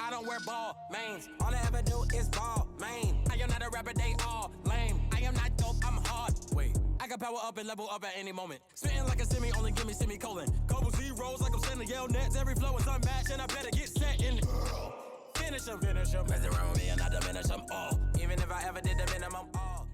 I don't wear ball mains. All I ever do is ball main. I am not a rapper, they all lame. I am not dope, I'm hard. Wait, I can power up and level up at any moment. Spitting like a semi, only give me semicolon. Couple zeros like I'm sending yell nets. Every flow is unmatched and I better get set in. Finish them. Mess around with me and I diminish them all. Even if I ever did the minimum all.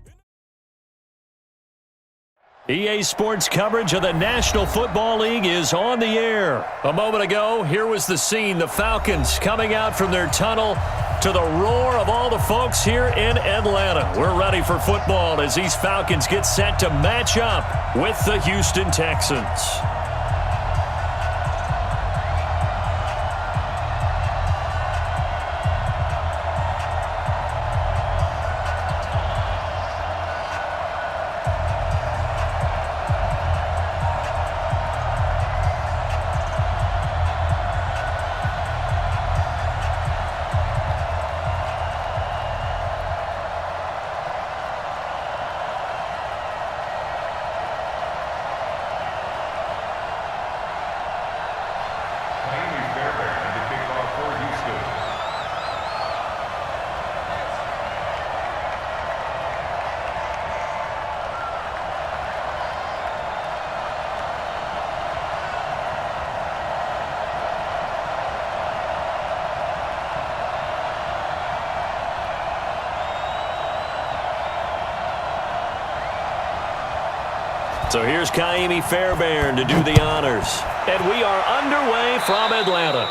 EA Sports coverage of the National Football League is on the air. A moment ago, here was the scene. The Falcons coming out from their tunnel to the roar of all the folks here in Atlanta. We're ready for football as these Falcons get set to match up with the Houston Texans. So here's Kaimi Fairbairn to do the honors. And we are underway from Atlanta.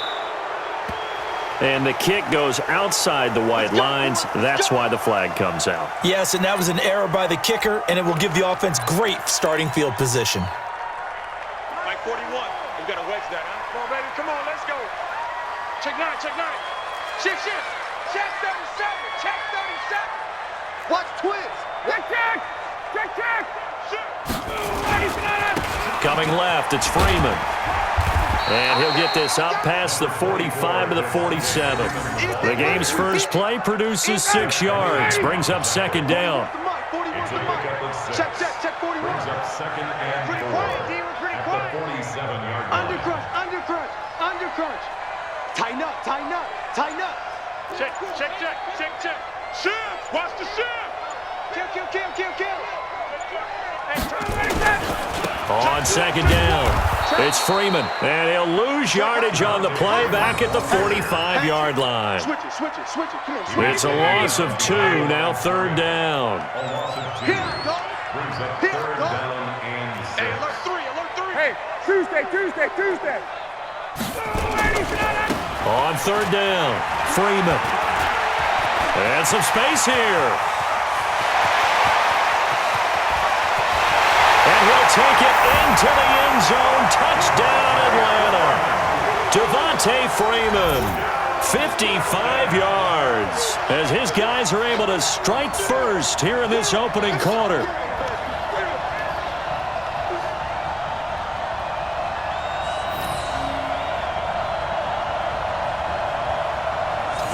And the kick goes outside the white lines. That's why the flag comes out. Yes, and that was an error by the kicker, and it will give the offense great starting field position. Mike 41. We've got to wedge that, huh? Come on, baby. Come on, let's go. Check 9, check 9. Shift. Check 37. Check 37. Watch twins. Check. Coming left, it's Freeman. And he'll get this up past the 45 to the 47. The game's first play produces 6 yards. Brings up second down. Check 41. Brings up second and Pretty 4. quiet, D. We're pretty At quiet. the 47-yard line. Undercrunch. Tighten up. Check. Shift. Watch the shift. Kill. On second down, it's Freeman. And he'll lose yardage on the play back at the 45-yard line. Switch it. Come on, It's a loss of 2, now third down. A loss of 2. Brings up third down and 6. Hey, alert 3. Hey, Tuesday. On third down, Freeman. And some space here. And he'll take it into the end zone. Touchdown, Atlanta. Devontae Freeman, 55 yards, as his guys are able to strike first here in this opening quarter.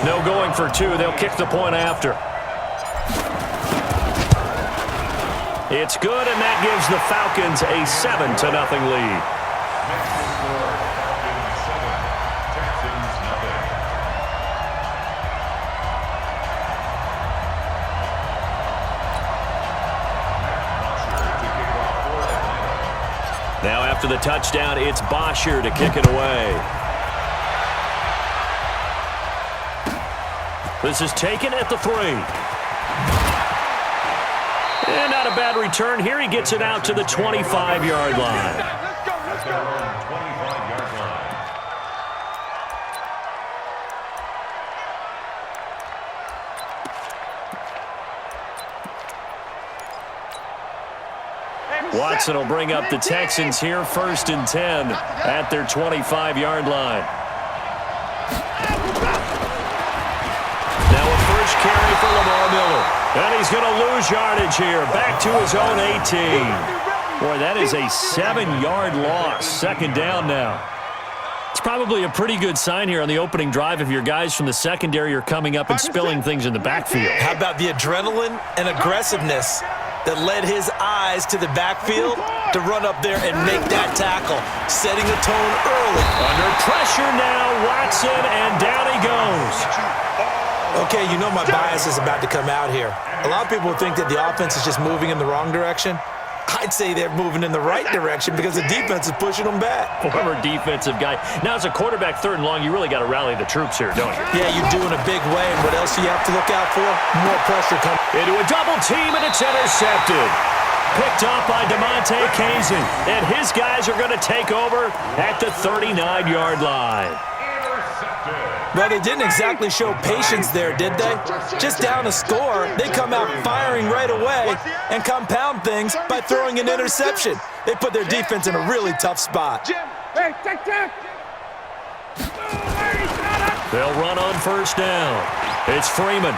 No going for 2. They'll kick the point after. It's good, and that gives the Falcons a 7-0 lead. Now after the touchdown, it's Bosher to kick it away. This is taken at the 3. And not a bad return here. He gets it out to the 25-yard line. At their own 25-yard line. Watson will bring up the Texans here, 1st and 10 at their 25-yard line. Now a first carry for Lamar Miller. And he's going to lose yardage here, back to his own 18. Boy, that is a 7-yard loss. Second down now. It's probably a pretty good sign here on the opening drive if your guys from the secondary are coming up and spilling things in the backfield. How about the adrenaline and aggressiveness that led his eyes to the backfield to run up there and make that tackle, setting the tone early. Under pressure now, Watson, and down he goes. goes. Okay, you know my bias is about to come out here. A lot of people think that the offense is just moving in the wrong direction. I'd say they're moving in the right direction because the defense is pushing them back. Former defensive guy. Now, as a quarterback, 3rd and long, you really got to rally the troops here, don't you? Yeah, you do in a big way. And what else do you have to look out for? More pressure coming. Into a double team, and it's intercepted. Picked up by DeMonte Kazin, and his guys are going to take over at the 39-yard line. Well, they didn't exactly show patience there, did they? Just down a score, they come out firing right away and compound things by throwing an interception. They put their defense in a really tough spot. Hey, check. They'll run on 1st down. It's Freeman.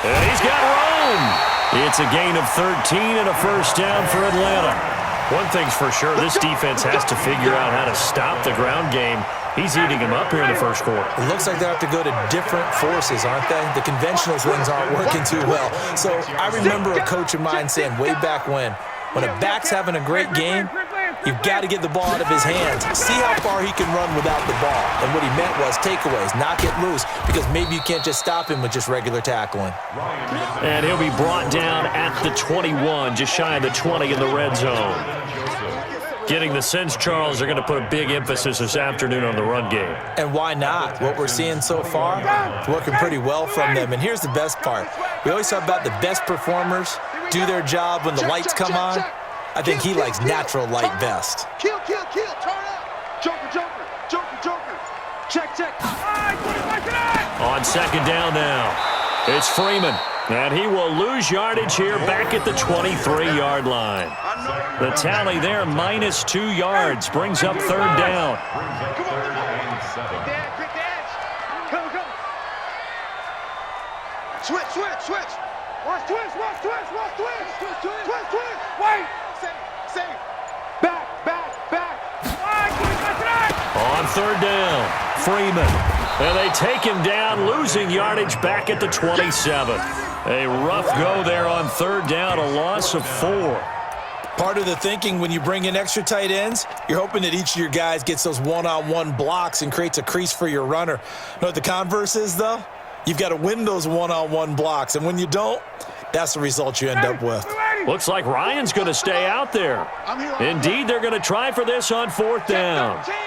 And he's got Rome. It's a gain of 13 and a 1st down for Atlanta. One thing's for sure, this defense has to figure out how to stop the ground game. He's eating him up here in the 1st quarter. It looks like they have to go to different forces, aren't they? The conventional things aren't working too well. So I remember a coach of mine saying way back when a back's having a great game, you've got to get the ball out of his hands. See how far he can run without the ball. And what he meant was takeaways, knock it loose, because maybe you can't just stop him with just regular tackling. And he'll be brought down at the 21, just shy of the 20 in the red zone. Getting the sense, Charles, they're going to put a big emphasis this afternoon on the run game. And why not? What we're seeing so far, it's working pretty well from them. And here's the best part. We always talk about the best performers do their job when the lights come on. I think he likes natural light best. Kill, turn up. Joker. Check. On 2nd down now, it's Freeman. And he will lose yardage here back at the 23-yard line. The tally there, -2 yards, brings up 3rd down. Come. Switch. Watch twist. Wait. Save. Back. On 3rd down, Freeman. And they take him down, losing yardage back at the 27. A rough go there on 3rd down, a loss of 4. Part of the thinking when you bring in extra tight ends, you're hoping that each of your guys gets those one-on-one blocks and creates a crease for your runner. You know what the converse is, though? You've got to win those one-on-one blocks, and when you don't, that's the result you end up with. Looks like Ryan's going to stay out there. Indeed, they're going to try for this on 4th down. Check.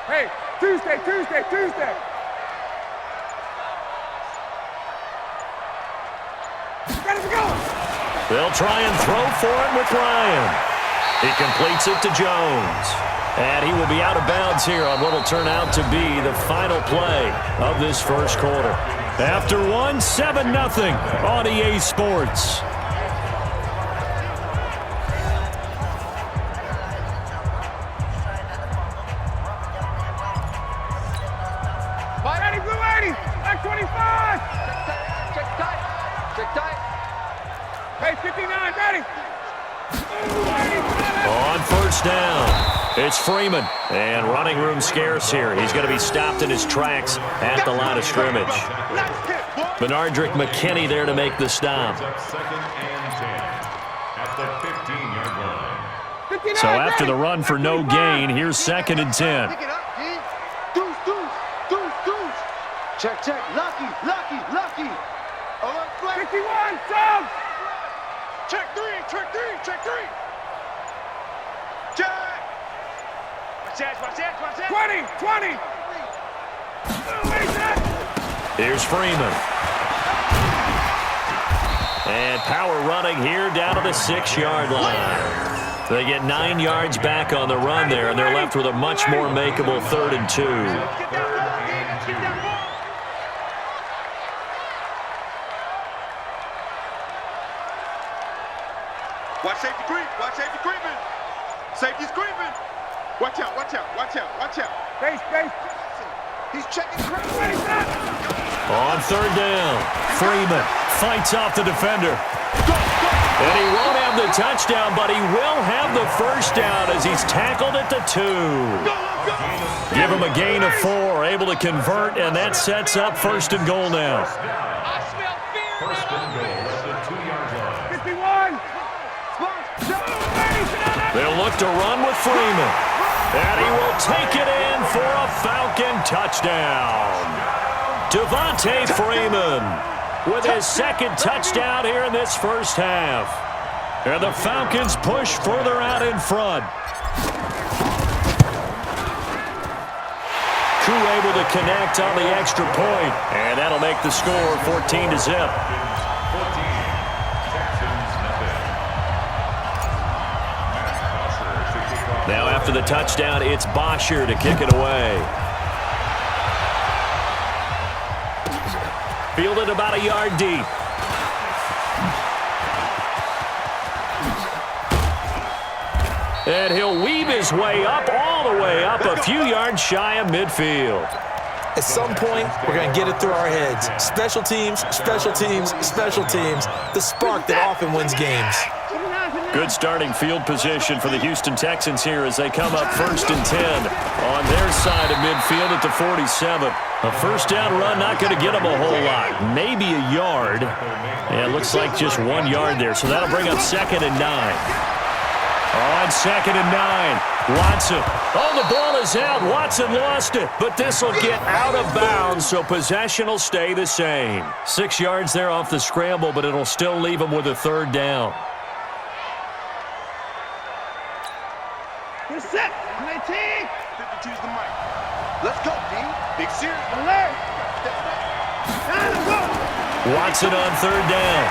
Hey, Tuesday. Gotta go. They'll try and throw for it with Ryan. He completes it to Jones. And he will be out of bounds here on what will turn out to be the final play of this 1st quarter. After 7-0 on EA Sports. Blue 80, back 25. Check tight. Hey, 59, ready. On 1st down, it's Freeman. And running room scarce here. He's going to be stopped in his tracks at the line of scrimmage. Benardrick McKinney there to make the stop. So after the run for no gain, here's 2nd and 10. Check. Lucky. 51, sub. Check three. Check. Watch that. 20. Here's Freeman. And power running here down to the 6-yard line. They get 9 yards back on the run there, and they're left with a much more makeable 3rd and 2. Watch safety creeping. Safety's creeping. Watch out. Base. He's checking. On 3rd down, Freeman fights off the defender. And he won't have the touchdown, but he will have the 1st down as he's tackled at the 2. Give him a gain of 4, able to convert, and that sets up 1st and goal now. First and goal at the 2-yard line. 51. They'll look to run with Freeman. And he will take it in for a Falcon touchdown. Devontae Freeman with his second touchdown here in this first half. And the Falcons push further out in front. Crew able to connect on the extra point, and that'll make the score 14-0. Now after the touchdown, it's Bosher to kick it away. Fielded about a yard deep. And he'll weave his way up, all the way up, a few yards shy of midfield. At some point, we're going to get it through our heads. Special teams, special teams, special teams. The spark that often wins games. Good starting field position for the Houston Texans here as they come up 1st and 10 on their side of midfield at the 47. A first down run not going to get them a whole lot. Maybe a yard. Yeah, it looks like just 1 yard there. So that'll bring up 2nd and 9. On 2nd and 9, Watson. Oh, the ball is out. Watson lost it, but this will get out of bounds, so possession will stay the same. 6 yards there off the scramble, but it'll still leave him with a 3rd down. Get set. 19. 52's the mic. Let's go, D. Big series. Alert. Watson on 3rd down.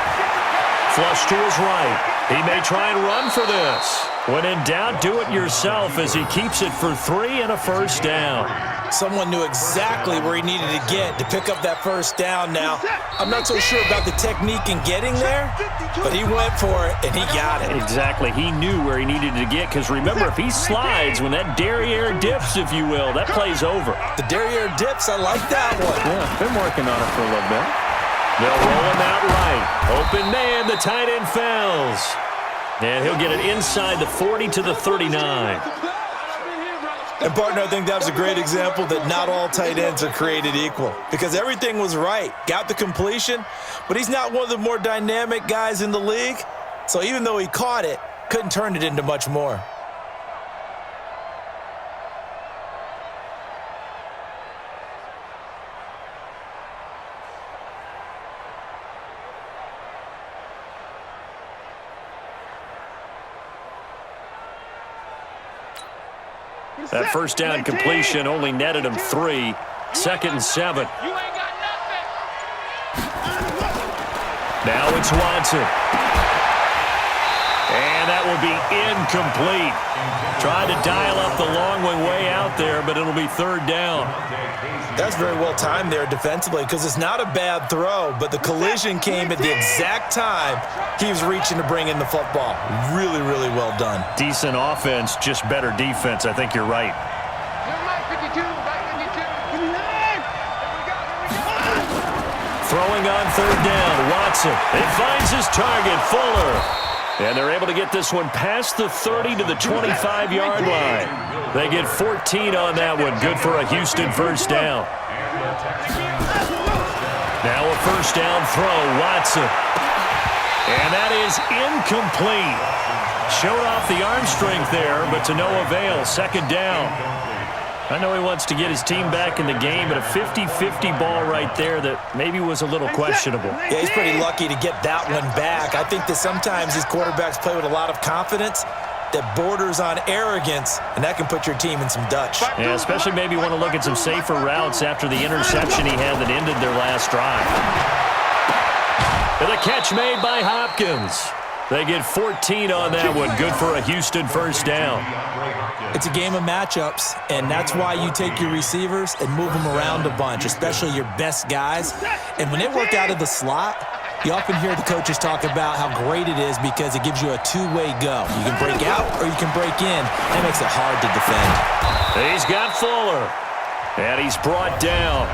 Flush to his right. He may try and run for this. When in doubt, do it yourself as he keeps it for 3 and a first down. Someone knew exactly where he needed to get to pick up that first down now. I'm not so sure about the technique in getting there, but he went for it, and he got it. Exactly. He knew where he needed to get, because remember, if he slides, when that derriere dips, if you will, that play's over. The derriere dips, I like that one. Yeah, been working on it for a little bit. They'll roll him out right. Open man, the tight end fails. And he'll get it inside the 40 to the 39. And, partner, I think that was a great example that not all tight ends are created equal, because everything was right. Got the completion, but he's not one of the more dynamic guys in the league. So even though he caught it, couldn't turn it into much more. That first down completion only netted him 3. 2nd and 7. Now it's Watson. And that will be incomplete. Tried to dial up the long one way out there, but it'll be 3rd down. That's very well timed there defensively, because it's not a bad throw, but the collision came at the exact time he was reaching to bring in the football. Really, really well done. Decent offense, just better defense. I think you're right. Throwing on 3rd down, Watson. He finds his target, Fuller. And they're able to get this one past the 30 to the 25-yard line. They get 14 on that one. Good for a Houston first down. Now a first down throw, Watson. And that is incomplete. Showed off the arm strength there, but to no avail. 2nd down. I know he wants to get his team back in the game, but a 50-50 ball right there that maybe was a little questionable. Yeah, he's pretty lucky to get that one back. I think that sometimes these quarterbacks play with a lot of confidence that borders on arrogance, and that can put your team in some Dutch. Yeah, especially maybe want to look at some safer routes after the interception he had that ended their last drive. And the catch made by Hopkins. They get 14 on that one. Good for a Houston first down. It's a game of matchups, and that's why you take your receivers and move them around a bunch, especially your best guys. And when they work out of the slot, you often hear the coaches talk about how great it is because it gives you a two-way go. You can break out or you can break in. That makes it hard to defend. He's got Fuller, and he's brought down.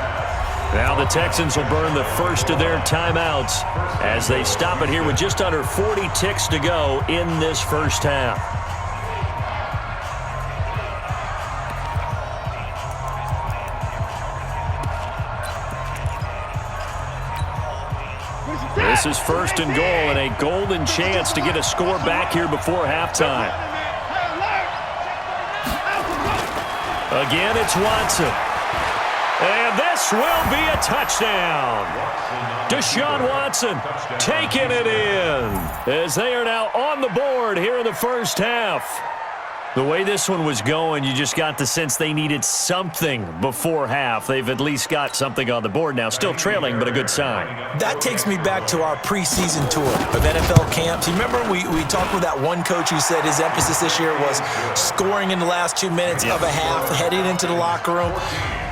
Now the Texans will burn the first of their timeouts as they stop it here with just under 40 ticks to go in this first half. This is 1st and goal and a golden chance to get a score back here before halftime. Again, it's Watson. And this will be a touchdown. Deshaun Watson taking it in as they are now on the board here in the first half. The way this one was going, you just got the sense they needed something before half. They've at least got something on the board now. Still trailing, but a good sign. That takes me back to our preseason tour of NFL camps. You remember we talked with that one coach who said his emphasis this year was scoring in the last 2 minutes of a half, heading into the locker room.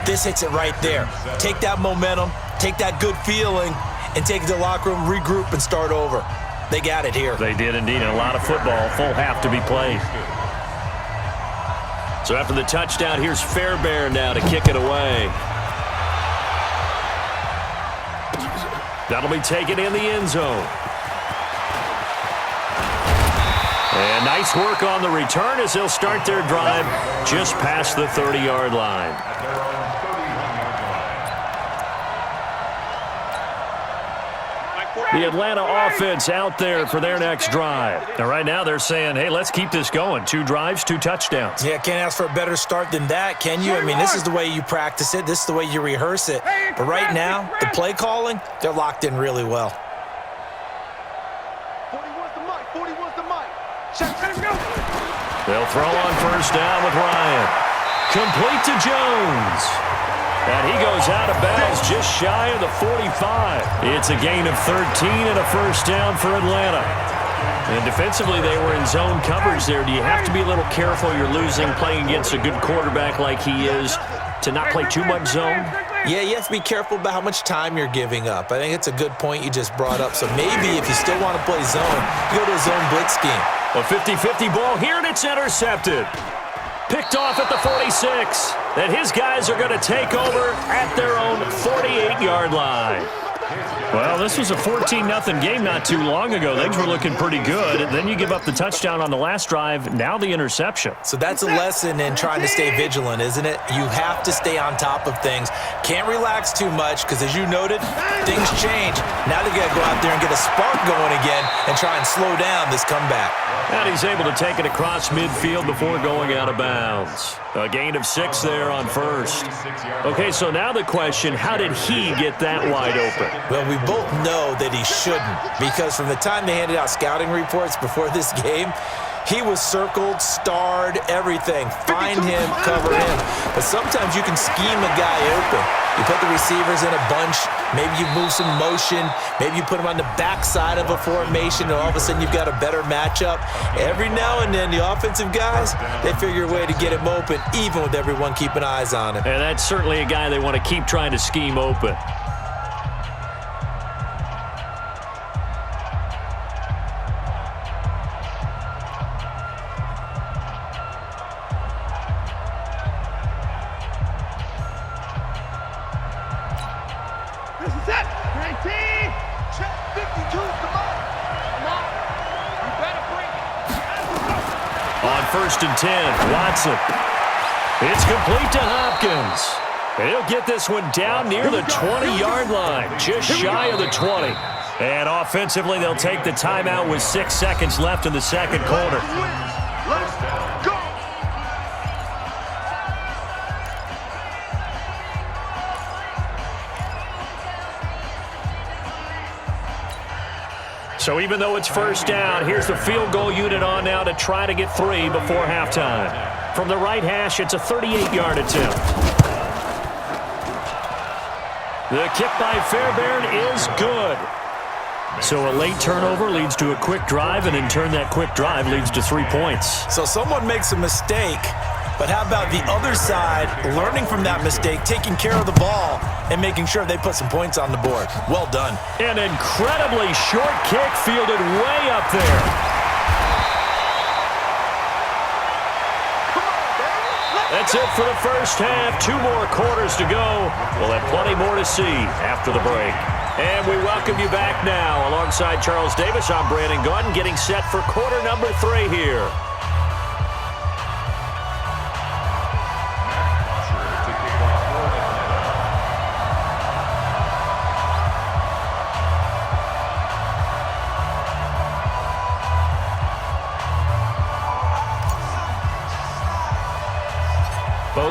This hits it right there. Take that momentum, take that good feeling, and take it to the locker room, regroup, and start over. They got it here. They did indeed. A lot of football, full half to be played. So after the touchdown, here's Fairbairn now to kick it away. That'll be taken in the end zone. And nice work on the return as they'll start their drive just past the 30-yard line. The Atlanta offense out there for their next drive. And right now they're saying, hey, let's keep this going. 2 drives, 2 touchdowns. Yeah, can't ask for a better start than that, can you? I mean, this is the way you practice it. This is the way you rehearse it. But right now, the play calling, they're locked in really well. 41's the mic. 41's the mic. They'll throw on first down with Ryan. Complete to Jones. And he goes out of bounds just shy of the 45. It's a gain of 13 and a first down for Atlanta. And defensively, they were in zone coverage there. Do you have to be a little careful? You're losing, playing against a good quarterback like he is, to not play too much zone? Yeah, you have to be careful about how much time you're giving up. I think it's a good point you just brought up. So maybe if you still want to play zone, you go to a zone blitz scheme. A 50-50 ball here, and it's intercepted. Picked off at the 46. And his guys are going to take over at their own 48-yard line. Well, this was a 14-0 game not too long ago. Things were looking pretty good. And then you give up the touchdown on the last drive, now the interception. So that's a lesson in trying to stay vigilant, isn't it? You have to stay on top of things. Can't relax too much because, as you noted, things change. Now they got to go out there and get a spark going again and try and slow down this comeback. And he's able to take it across midfield before going out of bounds. A gain of 6 there on first. Okay, so now the question, how did he get that wide open? Well, we both know that he shouldn't, because from the time they handed out scouting reports before this game, he was circled, starred, everything. Find him, cover him. But sometimes you can scheme a guy open. You put the receivers in a bunch. Maybe you move some motion. Maybe you put them on the backside of a formation, and all of a sudden you've got a better matchup. Every now and then, the offensive guys, they figure a way to get him open, even with everyone keeping eyes on him. And that's certainly a guy they want to keep trying to scheme open. First and 10, Watson. It's complete to Hopkins. And he'll get this one down near the 20-yard line, just shy of the 20. And offensively, they'll take the timeout with 6 seconds left in the second quarter. Let's go. So even though it's first down, here's the field goal unit on now to try to get 3 before halftime. From the right hash, it's a 38-yard attempt. The kick by Fairbairn is good. So a late turnover leads to a quick drive, and in turn that quick drive leads to 3 points. So someone makes a mistake, but how about the other side learning from that mistake, taking care of the ball, and making sure they put some points on the board? Well done. An incredibly short kick fielded way up there. That's it for the first half. 2 more quarters to go. We'll have plenty more to see after the break. And we welcome you back now. Alongside Charles Davis, I'm Brandon Gaudin, getting set for quarter number 3 here.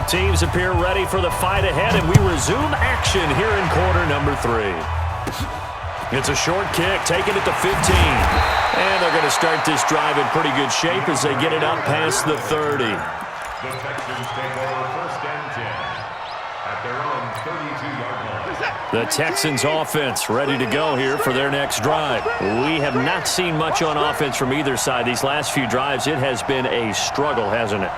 Both teams appear ready for the fight ahead, and we resume action here in quarter number 3. It's a short kick, taken at the 15. And they're going to start this drive in pretty good shape as they get it up past the 30. The Texans take over first and 10 at their own 32-yard line. The Texans offense ready to go here for their next drive. We have not seen much on offense from either side. These last few drives, it has been a struggle, hasn't it?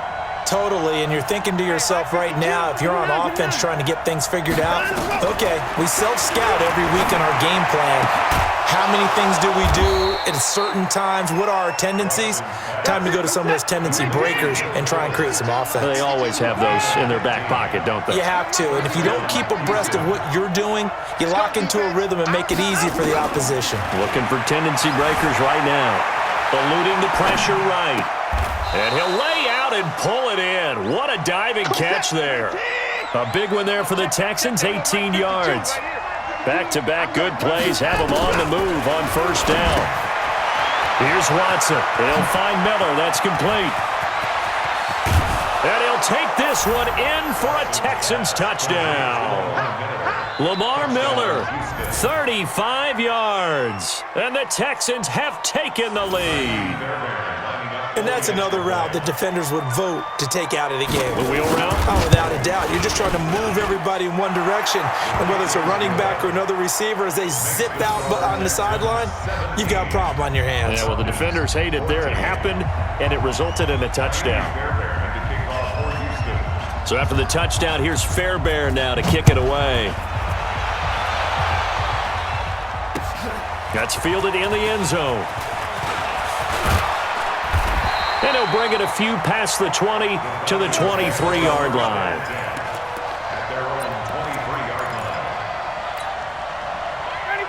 Totally, and you're thinking to yourself right now, if you're on offense trying to get things figured out, okay, we self-scout every week in our game plan. How many things do we do at certain times? What are our tendencies? Time to go to some of those tendency breakers and try and create some offense. They always have those in their back pocket, don't they? You have to, and if you don't keep abreast of what you're doing, you lock into a rhythm and make it easy for the opposition. Looking for tendency breakers right now. Eluding the pressure right. And he'll lay out and pull it in. What a diving catch there. A big one there for the Texans, 18 yards. Back-to-back good plays have them on the move on first down. Here's Watson. He'll find Miller. That's complete. And he'll take this one in for a Texans touchdown. Lamar Miller, 35 yards. And the Texans have taken the lead. And that's another route that defenders would vote to take out of the game. The wheel route? Oh, without a doubt. You're just trying to move everybody in one direction. And whether it's a running back or another receiver, as they zip out on the sideline, you've got a problem on your hands. Yeah, well, the defenders hate it there. It happened, and it resulted in a touchdown. So after the touchdown, here's Fairbairn now to kick it away. That's fielded in the end zone. And he'll bring it a few past the 20 to the 23-yard line.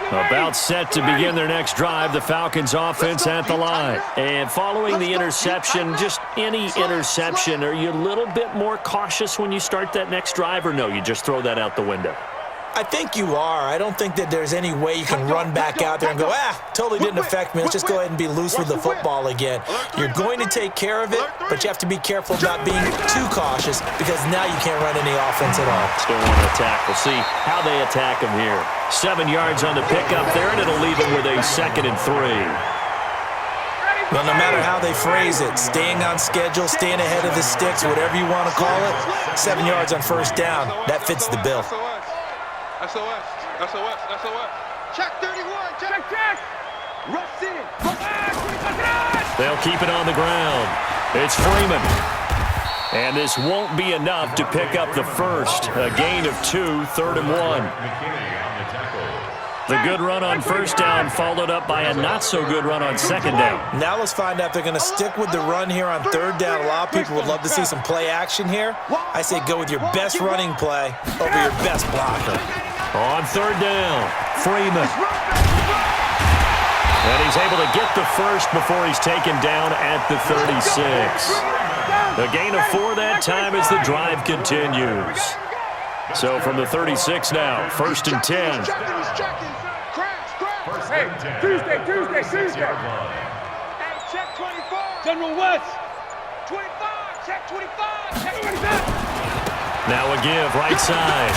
About set to begin their next drive, the Falcons offense at the line. And following the interception, just any interception, are you a little bit more cautious when you start that next drive, or no, you just throw that out the window? I think you are. I don't think that there's any way you can run back out there and go, totally didn't affect me. Let's just go ahead and be loose with the football again. You're going to take care of it, but you have to be careful about being too cautious because now you can't run any offense at all. Still want to attack. We'll see how they attack him here. 7 yards on the pickup there, and it'll leave him with a 2nd and 3. Well, no matter how they phrase it, staying on schedule, staying ahead of the sticks, whatever you want to call it, 7 yards on first down, that fits the bill. SOS. Check 31. Check. Rush in. They'll keep it on the ground. It's Freeman. And this won't be enough to pick up the first. A gain of 2, 3rd and 1. The good run on first down followed up by a not-so-good run on second down. Now let's find out if they're going to stick with the run here on third down. A lot of people would love to see some play action here. I say go with your best running play over your best blocker. On third down, Freeman. And he's able to get the first before he's taken down at the 36. A gain of 4 that time as the drive continues. So from the 36 now, 1st and 10. Hey, Tuesday. Hey, check 24. General West. 25. Check 25. Check 25. Now a give, right side.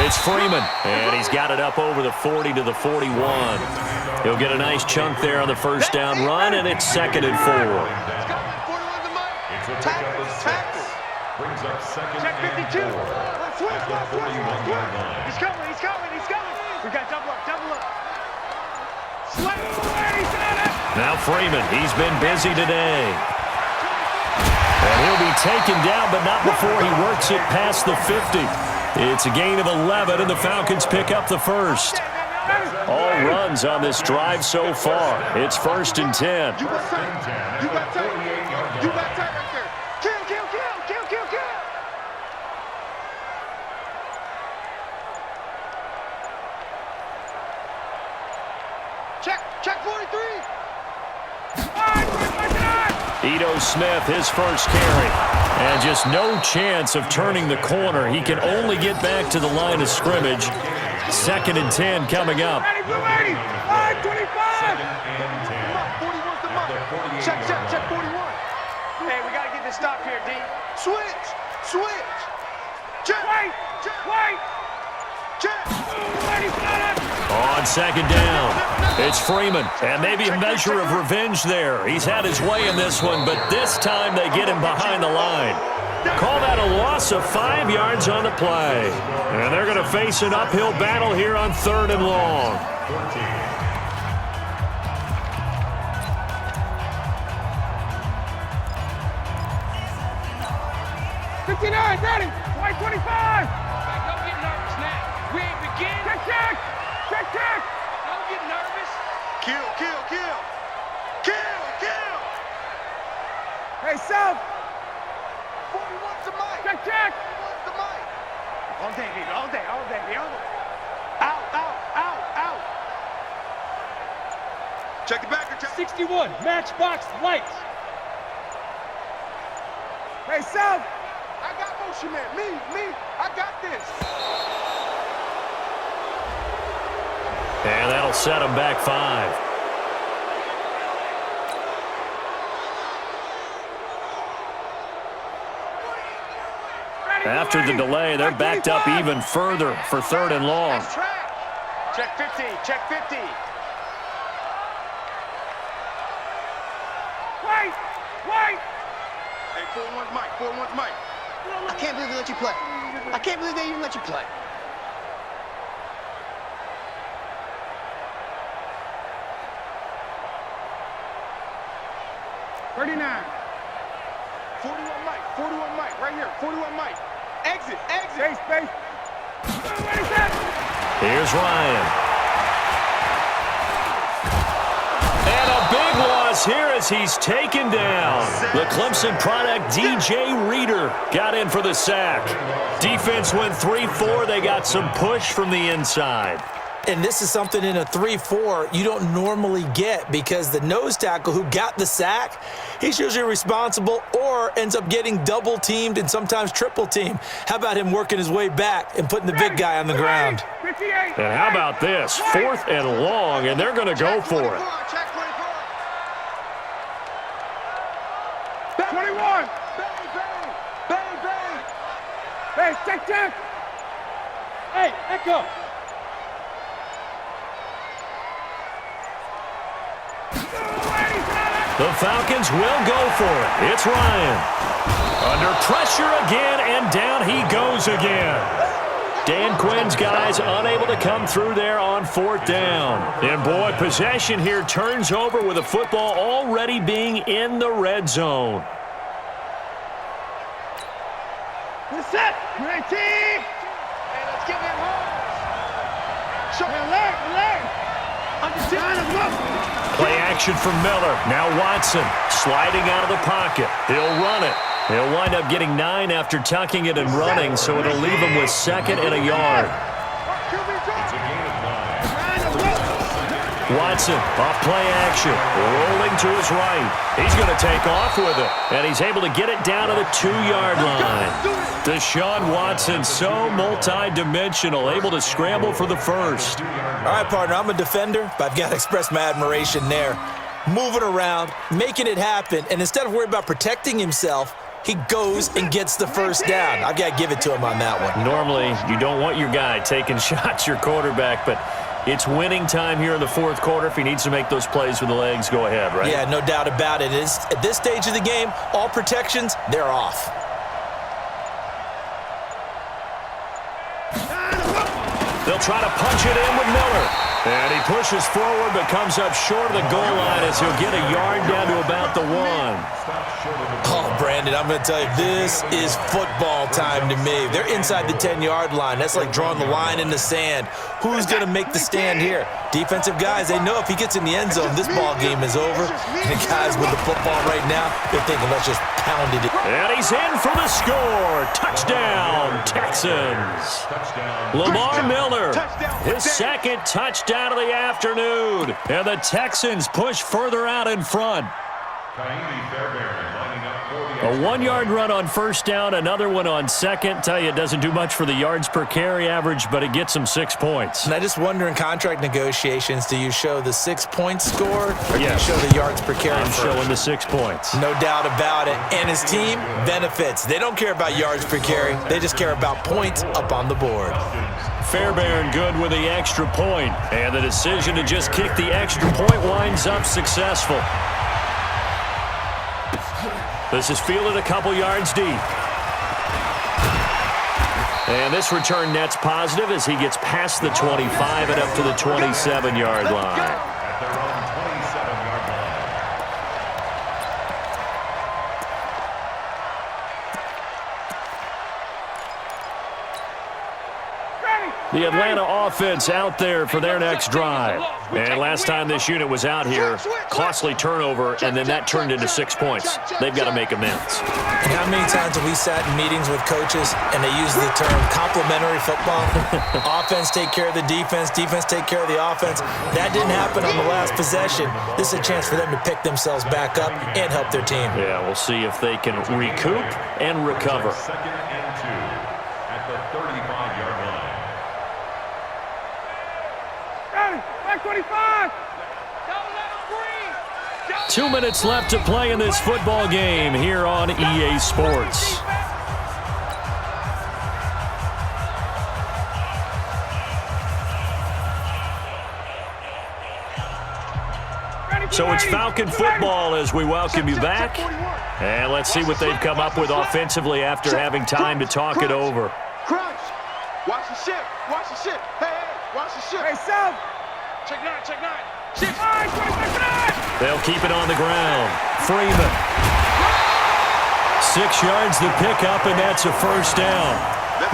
It's Freeman, and he's got it up over the 40 to the 41. He'll get a nice chunk there on the first down run, and it's 2nd and 4. It's a pickup of 6. Brings up 2nd Check 52. and 4. At the 41-yard line. He's coming. We got double up. Now Freeman, he's been busy today. And he'll be taken down, but not before he works it past the 50. It's a gain of 11, and the Falcons pick up the first. All runs on this drive so far. It's 1st and 10. You got time right there. Kill. Check 43. Ito Smith, his first carry. And just no chance of turning the corner. He can only get back to the line of scrimmage. 2nd and 10 coming up. Ready. 525. Check 41. Hey, we got to get this stop here, D. Switch. On second down, it's Freeman, and maybe a measure of revenge there. He's had his way in this one, but this time they get him behind the line. Call that a loss of 5 yards on the play. And they're going to face an uphill battle here on 3rd and long. 59, ready, white 25. Don't get nervous now. We ain't begin. Check. Don't get nervous. Kill. Hey, South. 41's the mic. Check. 41's the mic. All day, baby. Out. Check the back. 61, matchbox lights. Hey, South. I got motion, man. Me. I got this. And that'll set him back 5. After the delay, they're backed up even further for 3rd and long. Check 50. Wait. Hey, 4-1's Mike. I can't believe they let you play. I can't believe they even let you play. $39. 41 Mike, right here. 41 Mike. Exit. Space. Here's Ryan. And a big loss here as he's taken down. The Clemson product, DJ Reader, got in for the sack. Defense went 3-4. They got some push from the inside. And this is something in a 3-4 you don't normally get because the nose tackle who got the sack, he's usually responsible or ends up getting double-teamed and sometimes triple-teamed. How about him working his way back and putting the big guy on the ground? And how about this? 4th and long, and they're going to go for it. 21. Bang. Hey, check. Hey, echo. The Falcons will go for it. It's Ryan. Under pressure again, and down he goes again. Dan Quinn's guys unable to come through there on 4th down. And boy, possession here turns over with the football already being in the red zone. We're set. Ready. Hey, let's get him home. Show me alert. Play action from Miller. Now Watson sliding out of the pocket. He'll run it. He'll wind up getting 9 after tucking it and running, so it'll leave him with 2nd and a yard. Watson off play action, rolling to his right. He's going to take off with it, and he's able to get it down to the 2-yard line. Deshaun Watson, so multi-dimensional, able to scramble for the first. All right, partner, I'm a defender, but I've got to express my admiration there. Moving around, making it happen, and instead of worrying about protecting himself, he goes and gets the first down. I've got to give it to him on that one. Normally, you don't want your guy taking shots, your quarterback, but it's winning time here in the 4th quarter. If he needs to make those plays with the legs, go ahead, right? Yeah, no doubt about it. At this stage of the game, all protections, they're off. They'll try to punch it in with Miller. And he pushes forward but comes up short of the goal line as he'll get a yard down to about the 1. Oh, Brandon, I'm going to tell you, this is football time to me. They're inside the 10-yard line. That's like drawing the line in the sand. Who's going to make the stand here? Defensive guys, they know if he gets in the end zone, this ball game is over. And the guys with the football right now, they're thinking, let's just pound it. And he's in for the score. Touchdown, Texans. Lamar Miller, his 2nd touchdown of the afternoon. And the Texans push further out in front. Fairbairn lining up for the A 1-yard run on first down, another one on second. Tell you, it doesn't do much for the yards per carry average, but it gets them 6 points. And I just wonder in contract negotiations, do you show the 6-point score or do you Yes. show the yards per carry I'm first? showing the 6 points. No doubt about it. And his team benefits. They don't care about yards per carry. They just care about points up on the board. Fairbairn good with the extra point. And the decision to just kick the extra point winds up successful. This is fielded a couple yards deep. And this return net's positive as he gets past the 25 and up to the 27-yard line. At their own 27-yard line. The Atlanta offense out there for their next drive. And last time this unit was out here, costly turnover, and then that turned into 6 points. They've got to make amends. And how many times have we sat in meetings with coaches and they use the term complementary football? Offense take care of the defense, defense take care of the offense. That didn't happen on the last possession. This is a chance for them to pick themselves back up and help their team. Yeah, we'll see if they can recoup and recover. Second and 2 at the 35-yard line. Back 25. 2 minutes left to play in this football game here on EA Sports. So it's Falcon football as we welcome you back. And let's see what they've come up with offensively after having time to talk it over. Crunch. Watch the ship. Watch the ship. Hey, watch the ship. Hey, South. Check 9, check 9. 6. 25. They'll keep it on the ground. Freeman. 6 yards the pickup, and that's a first down.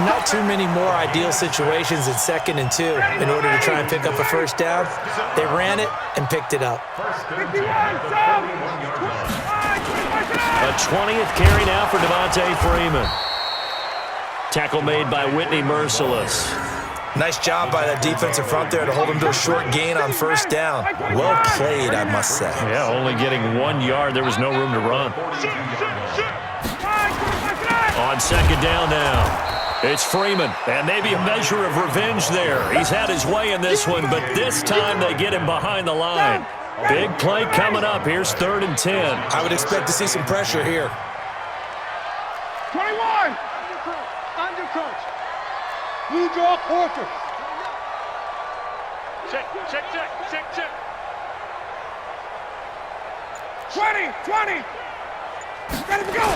Not too many more ideal situations at 2nd and 2 in order to try and pick up a first down. They ran it and picked it up. 51, South. 25. A 20th carry now for Devontae Freeman. Tackle made by Whitney Merciless. Nice job by that defensive front there to hold him to a short gain on first down. Well played, I must say. Yeah, only getting 1 yard. There was no room to run. On second down now. It's Freeman, and maybe a measure of revenge there. He's had his way in this one, but this time they get him behind the line. Big play coming up. Here's 3rd and 10. I would expect to see some pressure here. 21. Under coach. Blue draw quarter. Check, check, check, check, check. 20. Ready to go.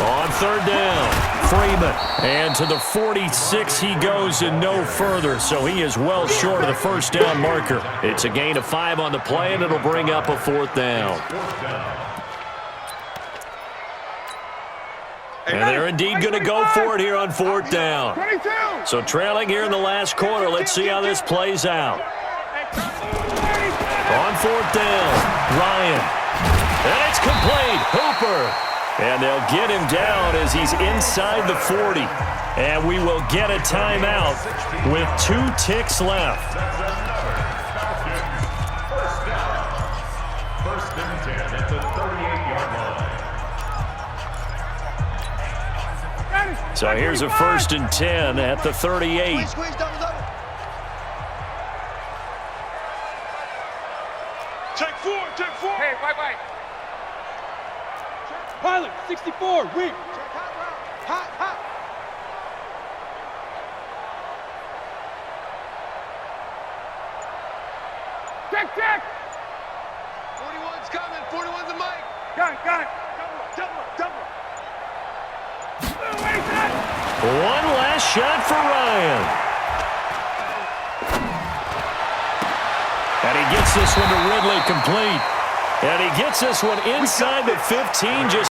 On 3rd down, Freeman. And to the 46 he goes and no further, so he is well short of the first down marker. It's a gain of 5 on the play, and it'll bring up a 4th down. And they're indeed going to go for it here on 4th down. 22. So trailing here in the last quarter, let's see how this plays out. On 4th down, Ryan. And it's complete. Hooper. And they'll get him down as he's inside the 40. And we will get a timeout with 2 ticks left. First and 10 at the 38-yard line. So here's a 1st and 10 at the 38. Take 4, take 4. Hey, white. Pilot, 64, weak. Hot, hot. Check. 41's coming. 41's a mic. Got it. Double. One last shot for Ryan. And he gets this one to Ridley complete. And he gets this one inside the 15, just